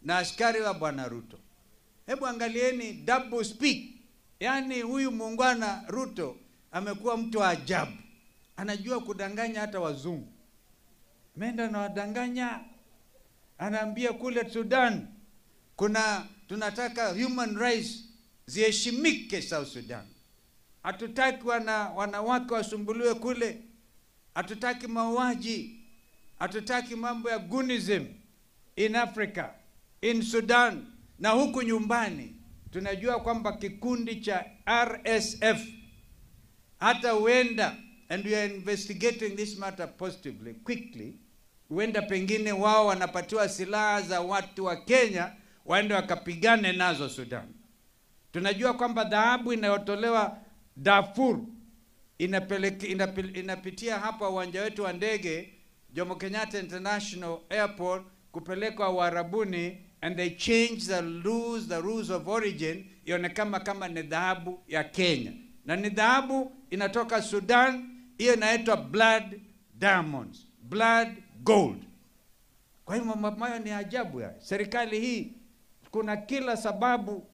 na askari wa Bwana Ruto. Hebu angalieni double speak. Yani huyu muungwana Ruto amekuwa mtu wa ajabu. Anajua kudanganya hata wazungu. Menda na wadanganya. Anaambia kule Sudan tunataka human rights ziheshimike South Sudan. Hatutaki wanawake wasumbuliwe kule. Hatutaki mauaji. Hatutaki mambo ya goonism in Africa, in Sudan na huku nyumbani. Tunajua kwamba kikundi cha RSF hata huenda, and we are investigating this matter positively, quickly, huenda pengine wao wanapatiwa silaha za watu wa Kenya waende wakapigane nazo Sudan. Tunajua kwamba dhahabu inayotolewa Darfur inapitia hapa uwanja wetu wa ndege Jomo Kenyatta International Airport kupelekwa Uarabuni, and they change the rules of origin, ionekana kama ni dhahabu ya Kenya. Na ni dhahabu inatoka Sudan, hiyo inaitwa blood diamonds, blood gold. Kwa hiyo mambo ni ajabu ya serikali hii. Kuna kila sababu